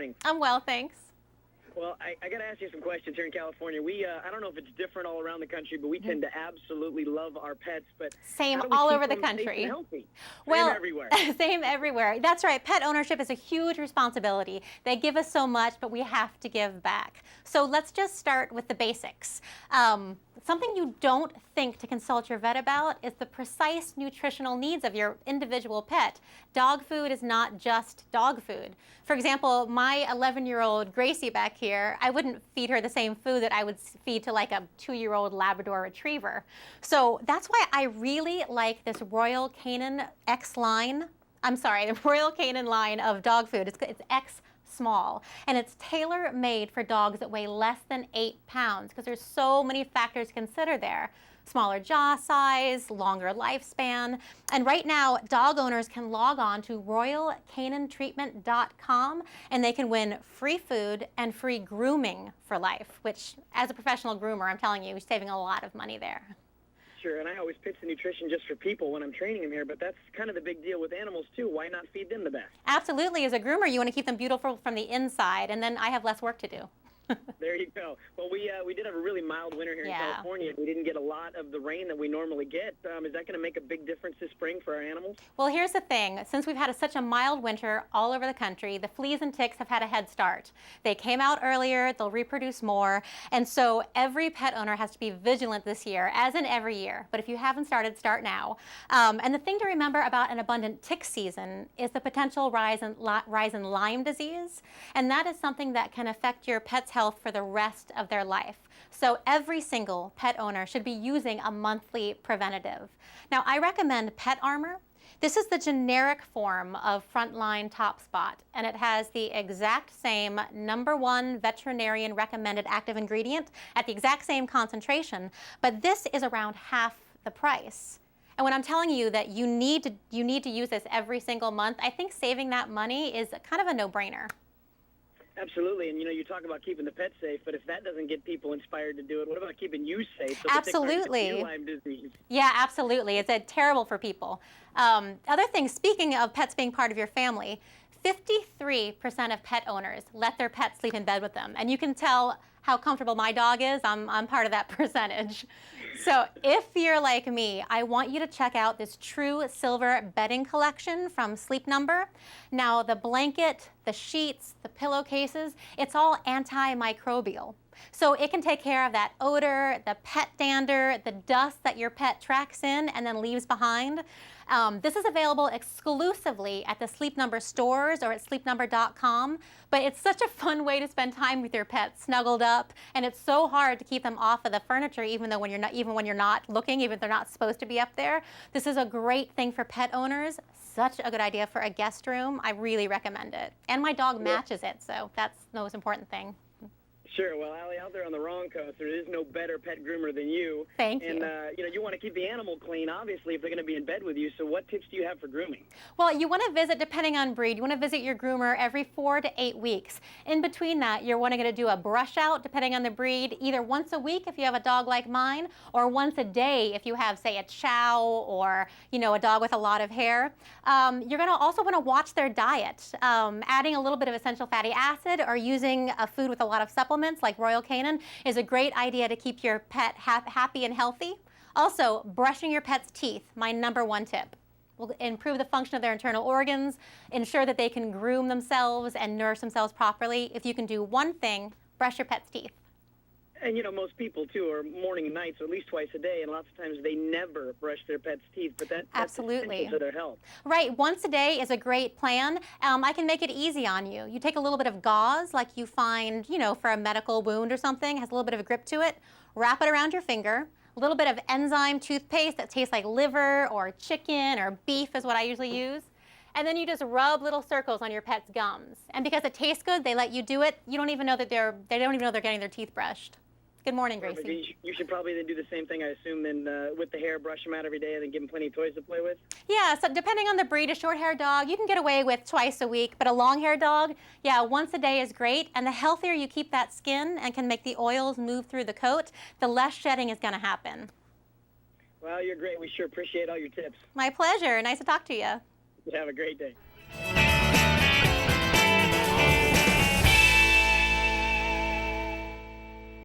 morning. I'm well, thanks. Well, I got to ask you some questions here in California. I don't know if it's different all around the country, but we tend to absolutely love our pets. But Same how do we all keep over the them safe country. and healthy? Well, Same everywhere. Same everywhere. That's right. Pet ownership is a huge responsibility. They give us so much, but we have to give back. So let's just start with the basics. Something you don't think to consult your vet about is the precise nutritional needs of your individual pet. Dog food is not just dog food. For example, my 11-year-old Gracie back here, I wouldn't feed her the same food that I would feed to like a 2-year-old Labrador Retriever. So that's why I really like this Royal Canin X line. I'm sorry, the Royal Canin line of dog food. It's X small, and it's tailor-made for dogs that weigh less than 8 pounds because there's so many factors to consider there. Smaller jaw size, longer lifespan, and right now dog owners can log on to royalcanintreatment.com and they can win free food and free grooming for life, which as a professional groomer, I'm telling you, you're saving a lot of money there. Sure, and I always pitch the nutrition just for people when I'm training them here, but that's kind of the big deal with animals too. Why not feed them the best? Absolutely. As a groomer, you want to keep them beautiful from the inside, and then I have less work to do. There you go. Well, we did have a really mild winter here in California. We didn't get a lot of the rain that we normally get. Is that going to make a big difference this spring for our animals? Well, here's the thing. Since we've had such a mild winter all over the country, the fleas and ticks have had a head start. They came out earlier, they'll reproduce more, and so every pet owner has to be vigilant this year, as in every year. But if you haven't started, start now. And the thing to remember about an abundant tick season is the potential rise in Lyme disease, and that is something that can affect your pet's health for the rest of their life. So every single pet owner should be using a monthly preventative. Now, I recommend Pet Armor. This is the generic form of Frontline Top Spot, and it has the exact same #1 veterinarian recommended active ingredient at the exact same concentration, but this is around half the price. And when I'm telling you that you need to use this every single month, I think saving that money is kind of a no-brainer. Absolutely, and you talk about keeping the pet safe, but if that doesn't get people inspired to do it, what about keeping you safe? So Absolutely. Lyme disease? Yeah, absolutely. It's terrible for people. Other things, speaking of pets being part of your family, 53% of pet owners let their pets sleep in bed with them, and you can tell how comfortable my dog is. I'm part of that percentage. So if you're like me, I want you to check out this True Silver bedding collection from Sleep Number. Now, the blanket, the sheets, the pillowcases, it's all antimicrobial. So it can take care of that odor, the pet dander, the dust that your pet tracks in and then leaves behind. This is available exclusively at the Sleep Number stores or at sleepnumber.com, but it's such a fun way to spend time with your pets snuggled up, and it's so hard to keep them off of the furniture even when you're not looking, even if they're not supposed to be up there. This is a great thing for pet owners. Such a good idea for a guest room. I really recommend it. And my dog matches it, so that's the most important thing. Sure. Well, Allie, out there on the wrong coast, there is no better pet groomer than you. Thank you. And, you want to keep the animal clean, obviously, if they're going to be in bed with you. So what tips do you have for grooming? Well, you want to visit, depending on breed, you want to visit your groomer every 4 to 8 weeks. In between that, you're wanting to do a brush out, depending on the breed, either once a week if you have a dog like mine, or once a day if you have, say, a chow or, a dog with a lot of hair. You're going to also want to watch their diet. Adding a little bit of essential fatty acid or using a food with a lot of supplements like Royal Canin is a great idea to keep your pet happy and healthy. Also, brushing your pet's teeth, my #1 tip. Will improve the function of their internal organs, ensure that they can groom themselves and nourish themselves properly. If you can do one thing, brush your pet's teeth. And, most people, too, are morning and night, so at least twice a day, and lots of times they never brush their pet's teeth, but that's Absolutely. essential to their health. Right. Once a day is a great plan. I can make it easy on you. You take a little bit of gauze, like you find, for a medical wound or something, has a little bit of a grip to it, wrap it around your finger, a little bit of enzyme toothpaste that tastes like liver or chicken or beef is what I usually use. And then you just rub little circles on your pet's gums. And because it tastes good, they let you do it. You don't even know that they don't even know they're getting their teeth brushed. Good morning, Gracie. You should probably then do the same thing, I assume, then with the hair, brush them out every day and then give them plenty of toys to play with? Yeah, so depending on the breed, a short-haired dog, you can get away with twice a week, but a long-haired dog, yeah, once a day is great. And the healthier you keep that skin and can make the oils move through the coat, the less shedding is going to happen. Well, you're great. We sure appreciate all your tips. My pleasure. Nice to talk to you. Have a great day.